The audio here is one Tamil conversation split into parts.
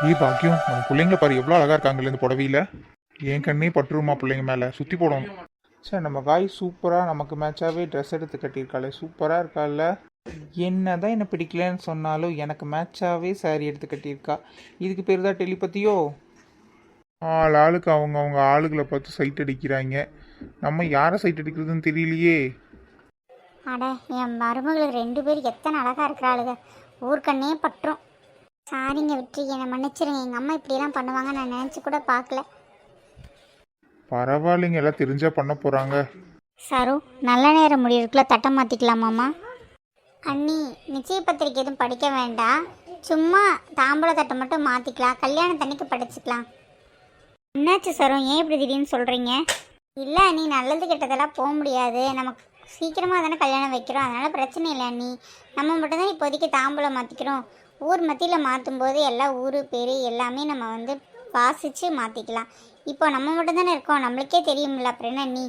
பாக்கியம் நம்ம பிள்ளைங்கள பாரு எவ்வளோ அழகா இருக்காங்கல்ல இந்த புடவையில. என் கண்ணே பட்டுருமா பிள்ளைங்க மேலே சுற்றி போடணும். சார் நம்ம காய் சூப்பராக நமக்கு மேட்சாகவே ட்ரெஸ் எடுத்து கட்டியிருக்காளே, சூப்பராக இருக்கால. என்ன தான் என்ன பிடிக்கலன்னு சொன்னாலும் எனக்கு மேட்சாகவே சாரி எடுத்து கட்டியிருக்கா. இதுக்கு பேர் தான் டெலிபதியோ? ஆளுக்கு அவங்க அவங்க ஆளுகளை பார்த்து சைட் அடிக்கிறாங்க. நம்ம யாரை சைட் அடிக்கிறதுன்னு தெரியலையே. அட என் மருமகளுக்கு 2 பேர் எத்தனை அழகாக இருக்கிறாளுங்க, ஊர்க்கண்ணே பற்றும். சாரிங்க விட்டு என்னை மன்னிச்சிருங்க, எங்கள் அம்மா இப்படியெல்லாம் பண்ணுவாங்க நான் நினச்சி கூட பார்க்கல. பரவாயில்லைங்க, எல்லாம் தெரிஞ்சா பண்ண போகிறாங்க. சரு, நல்ல நேரம் முடியிருக்குள்ள தட்டம் மாற்றிக்கலாமாம்மா? அண்ணி, நிச்சய பத்திரிக்கை எதுவும் படிக்க வேண்டாம், சும்மா தாம்பூல தட்டை மட்டும் மாற்றிக்கலாம், கல்யாணத்தன்னைக்கு படிச்சுக்கலாம். என்னாச்சு சரு, ஏன் இப்படி திடீர்னு சொல்கிறீங்க? இல்லை அண்ணி, நல்லது கெட்டதெல்லாம் போக முடியாது, நமக்கு சீக்கிரமாக தானே கல்யாணம் வைக்கிறோம், அதனால் பிரச்சனை இல்லை அண்ணி. நம்ம மட்டும்தான் இப்போதைக்கு தாம்பூலம் மாற்றிக்கிறோம். ஊர் மத்தியில் மாற்றும் போது எல்லா ஊர் பேர் எல்லாமே நம்ம வந்து வாசித்து மாற்றிக்கலாம். இப்போ நம்ம மட்டும்தானே இருக்கோம், நம்மளுக்கே தெரியுமில்ல, அப்புறம் என்ன அண்ணி?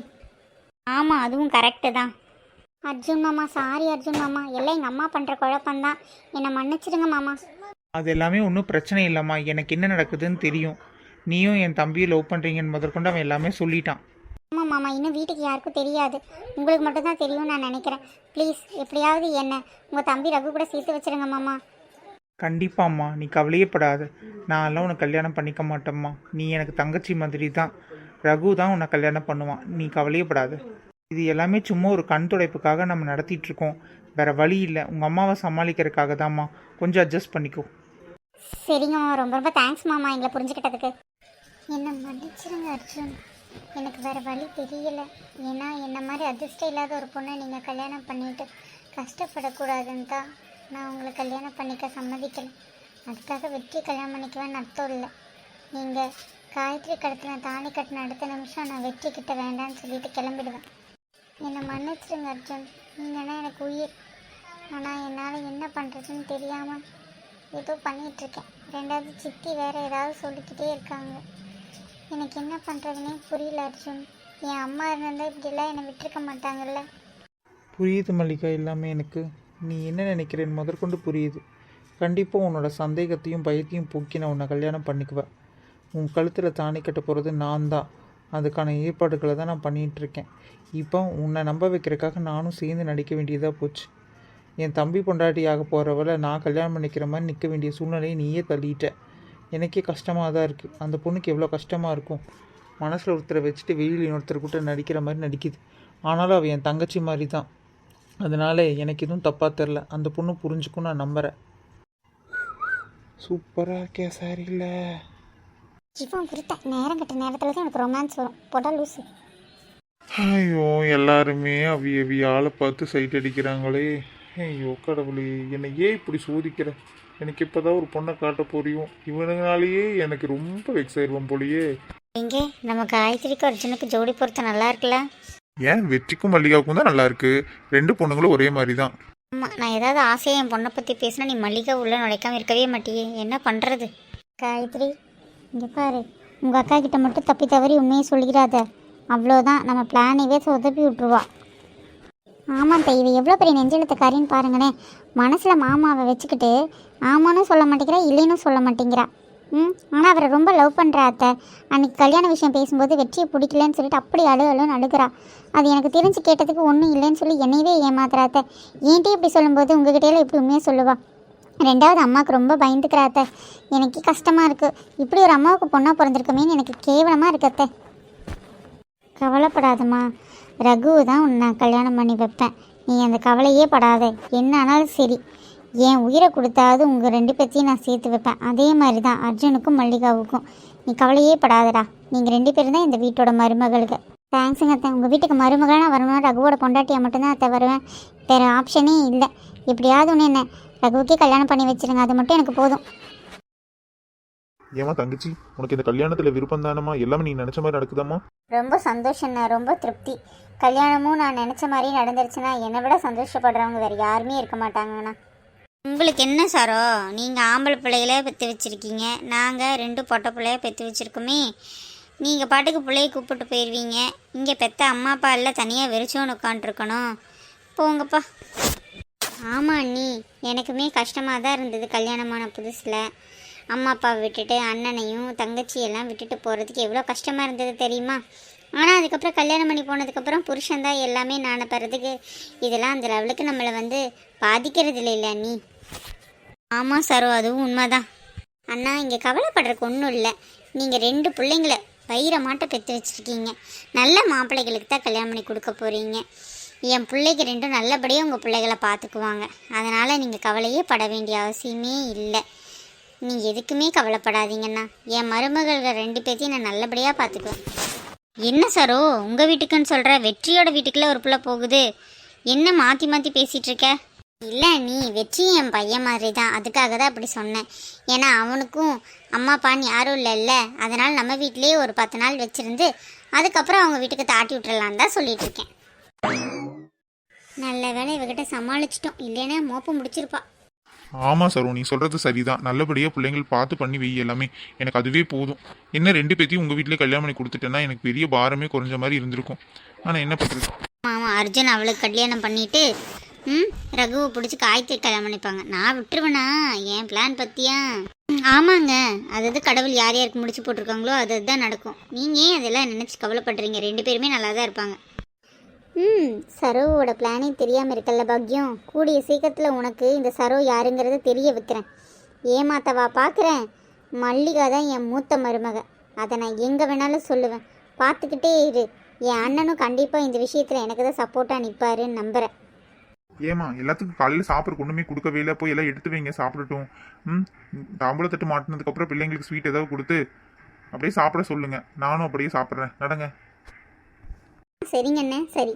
ஆமாம், அதுவும் கரெக்டு தான். அர்ஜுன் மாமா, சாரி அர்ஜுன் மாமா, எல்லாம் எங்கள் அம்மா பண்ணுற குழப்பந்தான், என்னை மன்னிச்சிடுங்க மாமா. அது எல்லாமே ஒன்றும் பிரச்சனை இல்லைம்மா, எனக்கு என்ன நடக்குதுன்னு தெரியும். நீயும் என் தம்பியை லவ் பண்ணுறீங்கன்னு முதற்கொண்டு அவன் எல்லாமே சொல்லிட்டான். ஆமாம் மாமா, இன்னும் வீட்டுக்கு யாருக்கும் தெரியாது, உங்களுக்கு மட்டும்தான் தெரியும்னு நான் நினைக்கிறேன். ப்ளீஸ் எப்படியாவது என்ன உங்கள் தம்பி ரகு கூட சேர்த்து வச்சுருங்க மாமா. கண்டிப்பாம்மா, நீ கவலையே படாத. நான் எல்லாம் உன்னை கல்யாணம் பண்ணிக்க மாட்டேம்மா. நீ எனக்கு தங்கச்சி மாதிரி தான். ரகு தான் உன்னை கல்யாணம் பண்ணுவான், நீ கவலையே படாத. இது எல்லாமே சும்மா ஒரு கண் துடைப்புக்காக நம்ம நடத்திட்டுருக்கோம், வேறு வழி இல்லை. உங்கள் அம்மாவை சமாளிக்கிறதுக்காக தான்மா, கொஞ்சம் அட்ஜஸ்ட் பண்ணிக்கோ. சரிங்க மாமா, ரொம்ப ரொம்ப தேங்க்ஸ் மாமா எங்களை புரிஞ்சுக்கிட்டதுக்கு. என்ன மன்னிச்சிருங்க அர்ஜுன், எனக்கு வேறு வழி தெரியல. ஏன்னா என்ன மாதிரி அதிர்ஷ்டம் இல்லாத ஒரு பொண்ணை நீங்கள் கல்யாணம் பண்ணிட்டு கஷ்டப்படக்கூடாதுன்னு தான் நான் உங்களை கல்யாணம் பண்ணிக்க சம்மதிக்கலை. அதுக்காக வெற்றி கல்யாணம் பண்ணிக்குவேன்னு அர்த்தம் இல்லை. நீங்கள் காயத்ரி கடத்தின தாலி கட்டின அடுத்த நிமிஷம் நான் வெற்றி கிட்ட வேண்டான்னு சொல்லிட்டு கிளம்பிடுவேன். என்னை மன்னிச்சிருங்க அர்ஜுன், நீங்கன்னா எனக்கு உயிர். ஆனால் என்னால் என்ன பண்ணுறதுன்னு தெரியாமல் ஏதோ பண்ணிகிட்ருக்கேன். 2வது சித்தி வேறு ஏதாவது சொல்லிக்கிட்டே இருக்காங்க, எனக்கு என்ன பண்ணுறதுனே புரியல அர்ஜுன். என் அம்மா இருந்தால் இப்படிலாம் என்னை விட்டுருக்க மாட்டாங்கல்ல. புரியுது மல்லிகா, எல்லாமே எனக்கு நீ என்ன நினைக்கிறேன்னு முதற்கொண்டு புரியுது. கண்டிப்பாக உன்னோட சந்தேகத்தையும் பயத்தையும் போக்கி நான் உன்னை கல்யாணம் பண்ணிக்குவேன். உன் கழுத்தில் தாணி கட்ட போகிறது நான் தான். அதுக்கான ஏற்பாடுகளை தான் நான் பண்ணிகிட்ருக்கேன். இப்போ உன்னை நம்ப வைக்கிறதுக்காக நானும் சேர்ந்து நடிக்க வேண்டியதாக போச்சு. என் தம்பி பொண்டாட்டி ஆக போகிறவளை நான் கல்யாணம் பண்ணிக்கிற மாதிரி நிற்க வேண்டிய சூழ்நிலையை நீயே தள்ளிட்ட. எனக்கே கஷ்டமாக தான் இருக்குது. அந்த பொண்ணுக்கு எவ்வளோ கஷ்டமாக இருக்கும். மனசில் ஒருத்தரை வச்சுட்டு வெயில் இன்னொருத்தர் கூட நடிக்கிற மாதிரி நடிக்குது. ஆனாலும் அவள் என் தங்கச்சி மாதிரி தான். அதனால் எனக்கு எதுவும் தப்பாக தெரில. அந்த பொண்ணு புரிஞ்சுக்கும், நான் நம்புகிறேன். சூப்பராக இருக்கே சாரியில். இவன் குறித்த நேரம் கட்ட நேரத்தில் தான் எனக்கு ரொமான்ஸ் வரும், போடா லூசு. ஐயோ, எல்லாருமே அவிய ஆளை பார்த்து சைட் அடிக்கிறாங்களே. ஐயோ கடவுளே, என்னை ஏன் இப்படி சோதிக்கிற? எனக்கு இப்போ தான் ஒரு பொண்ணை காட்ட போறியும், இவனுங்களாலேயே எனக்கு ரொம்ப வெக்ஸ் ஆயிடுவான் போலியே. எங்கே நம்ம காயத்ரிக்கு அர்ஜுனுக்கு ஜோடி பொறுத்த நல்லா இருக்குல்ல? ஏன் வெற்றிக்கும் மல்லிகாவுக்கும் தான் நல்லா இருக்கு. 2 பொண்ணுங்களும் ஒரே மாதிரி தான். ஆமாம், நான் ஏதாவது ஆசையாக என் பொண்ணை பற்றி பேசினா நீ மல்லிகா உள்ள நுழைக்காமல் இருக்கவே மாட்டியே, என்ன பண்ணுறது? காயத்ரி இங்கே பாரு, உங்கள் அக்கா கிட்ட மட்டும் தப்பி தவறி உண்மையை சொல்லிடாத, அவ்வளோதான் நம்ம பிளானைவே சொதப்பி விட்ருவா. ஆமாம் தெய்வ, எவ்வளோ பெரிய நெஞ்செழுத்தக்காரின்னு பாருங்களேன். மனசில் மாமாவை வச்சுக்கிட்டு ஆமான்னு சொல்ல மாட்டேங்கிறா, இல்லைன்னு சொல்ல மாட்டேங்கிறா. ஆனால் அவரை ரொம்ப லவ் பண்ணுறா அத்தை. அன்றைக்கி கல்யாண விஷயம் பேசும்போது வெற்றியை பிடிக்கலன்னு சொல்லிட்டு அப்படி அழுன்னு அழுகிறா. அது எனக்கு தெரிஞ்சு கேட்டதுக்கு ஒன்றும் இல்லைன்னு சொல்லி என்னையவே ஏமாத்துறா அத்தை. ஏன்ட்டே இப்படி சொல்லும்போது உங்ககிட்டேலாம் இப்படி உண்மையாக சொல்லுவா? 2வது அம்மாவுக்கு ரொம்ப பயந்துக்கிறா அத்தை. எனக்கு கஷ்டமாக இருக்குது, இப்படி ஒரு அம்மாவுக்கு பொண்ணாக பிறந்திருக்குமேன்னு எனக்கு கேவலமாக இருக்கு அத்தை. கவலைப்படாதம்மா, ரகுவை தான் உன்னை நான் கல்யாணம் பண்ணி வைப்பேன். நீ அந்த கவலையே படாத. என்ன ஆனாலும் சரி, என் உயிரை கொடுத்தாவது உங்கள் 2 பேர்த்தையும் நான் சேர்த்து வைப்பேன். அதே மாதிரி தான் அர்ஜுனுக்கும் மல்லிகாவுக்கும். நீ கவலையே படாதடா. நீங்கள் 2 பேரும் தான் இந்த வீட்டோட மருமகளுக்கு. தேங்க்ஸுங்க அத்தை. உங்கள் வீட்டுக்கு மருமகளாக வரணும்னா ரகுவோட பொண்டாட்டியாக மட்டும்தான் அத்தை வருவேன், வேறு ஆப்ஷனே இல்லை. எப்படியாவது ஒன்று என்ன ரகுவுக்கே கல்யாணம் பண்ணி வச்சுருங்க, அது மட்டும் எனக்கு போதும். ஏமா தங்கச்சி, உனக்கு இந்த கல்யாணத்தில் விருப்பம் தானம்மா? எல்லாமே நீ நினச்ச மாதிரி நடக்குதாம்மா? ரொம்ப சந்தோஷம்ண்ணா, ரொம்ப திருப்தி. கல்யாணமும் நான் நினச்ச மாதிரி நடந்துருச்சுன்னா என்னை விட சந்தோஷப்படுறவங்க வேறு யாருமே இருக்க மாட்டாங்கண்ணா. உங்களுக்கு என்ன சாரோ, நீங்கள் ஆம்பளை பிள்ளைகளே பெற்று வச்சுருக்கீங்க, நாங்கள் 2 பொட்டை பிள்ளைய பெற்று வச்சுருக்கோமே. நீங்கள் பாட்டுக்கு பிள்ளைய கூப்பிட்டு போயிடுவீங்க, இங்கே பெற்ற அம்மா அப்பா எல்லாம் தனியாக வெறிச்சோன்னு உட்காண்ட்ருக்கணும். போங்கப்பா. ஆமாம் அண்ணி, எனக்குமே கஷ்டமாக தான் இருந்தது கல்யாணமான புதுசில். அம்மா அப்பாவை விட்டுட்டு அண்ணனையும் தங்கச்சியெல்லாம் விட்டுட்டு போகிறதுக்கு எவ்வளோ கஷ்டமாக இருந்தது தெரியுமா? ஆனால் அதுக்கப்புறம் கல்யாணம் பண்ணி போனதுக்கப்புறம் புருஷன்தான் எல்லாமே நான பெறதுக்கு இதெல்லாம் அந்த லெவலுக்கு நம்மளை பாதிக்கிறது இல்லை நீ. ஆமாம் சரோ, அதுவும் உண்மைதான். அண்ணா இங்கே கவலைப்படுறதுக்கு ஒன்றும் இல்லை. நீங்கள் 2 பிள்ளைங்கள வயிற மாட்ட பெற்று வச்சுருக்கீங்க. நல்ல மாப்பிள்ளைகளுக்கு தான் கல்யாணம் பண்ணி கொடுக்க போகிறீங்க. என் பிள்ளைக்கு 2 நல்லபடியாக உங்கள் பிள்ளைகளை பார்த்துக்குவாங்க. அதனால் நீங்கள் கவலையே பட வேண்டிய அவசியமே இல்லை. நீ எதுக்குமே கவலைப்படாதீங்கண்ணா. என் மருமகள் 2 பேர்த்தையும் நான் நல்லபடியாக பார்த்துக்குவேன். என்ன சரோ உங்கள் வீட்டுக்குன்னு சொல்கிற? வெற்றியோட வீட்டுக்குள்ளே ஒரு பிள்ளை போகுது. என்ன மாற்றி மாற்றி பேசிகிட்டு இருக்க? இல்லை, நீ வெற்றி என் பையன் மாதிரி தான், அதுக்காக தான் அப்படி சொன்னேன். ஏன்னா அவனுக்கும் அம்மா அப்பான்னு யாரும் இல்லைல்ல, அதனால் நம்ம வீட்டிலேயே ஒரு 10 நாள் வச்சுருந்து அதுக்கப்புறம் அவங்க வீட்டுக்கு தாட்டி விட்டுறலான்னு தான் சொல்லிட்டு இருக்கேன். நல்ல வேலை இவகிட்ட சமாளிச்சிட்டோம், இல்லைன்னா மோப்பம் முடிச்சிருப்பா. ஆமாம் சரோ, நீ சொல்கிறது சரிதான். நல்லபடியாக பிள்ளைங்கள் பார்த்து பண்ணி வை எல்லாமே. எனக்கு அதுவே போதும். என்ன 2 பேத்தையும் உங்கள் வீட்டிலே கல்யாணம் பண்ணி கொடுத்துட்டேன்னா எனக்கு பெரிய பாரமே குறைஞ்ச மாதிரி இருந்திருக்கும். ஆனால் என்ன பண்ணுறது? ஆமாம், அர்ஜுன் அவளுக்கு கல்யாணம் பண்ணிட்டு ரகுவை பிடிச்சி காய்த்து கல்யாணம் பண்ணிப்பாங்க. நான் விட்டுருவேனா? என் பிளான் பற்றியா? ஆமாங்க, அதாவது கடவுள் யார் யாருக்கு முடிச்சு போட்டிருக்காங்களோ அதுதான் நடக்கும். நீங்கள் ஏன் அதெல்லாம் நினச்சி கவலைப்படுறீங்க? 2 பேருமே நல்லா தான் இருப்பாங்க. சரோவோட பிளானே தெரியாமல் இருக்கல்ல பாக்யம். கூடிய சீக்கிரத்தில் உனக்கு இந்த சரோ யாருங்கிறத தெரிய வைக்கிறேன். ஏமாத்தவா பார்க்குறேன். மல்லிகா தான் என் மூத்த மருமக. அதை நான் எங்கே வேணாலும் சொல்லுவேன். பார்த்துக்கிட்டே இரு. என் அண்ணனும் கண்டிப்பாக இந்த விஷயத்தில் எனக்கு தான் சப்போர்ட்டாக நிற்பாருன்னு நம்புகிறேன். ஏமா எல்லாத்துக்கும் காலையில் சாப்பிட்றக்கு ஒன்றுமே கொடுக்கவே இல்லை. போய் எல்லாம் எடுத்து வைங்க, சாப்பிடட்டும். தாம்பூலத்தட்டு மாட்டினதுக்கப்புறம் பிள்ளைங்களுக்கு ஸ்வீட் ஏதாவது கொடுத்து அப்படியே சாப்பிட சொல்லுங்கள். நானும் அப்படியே சாப்பிட்றேன். நடங்க. சரிங்க அண்ணே, சரி.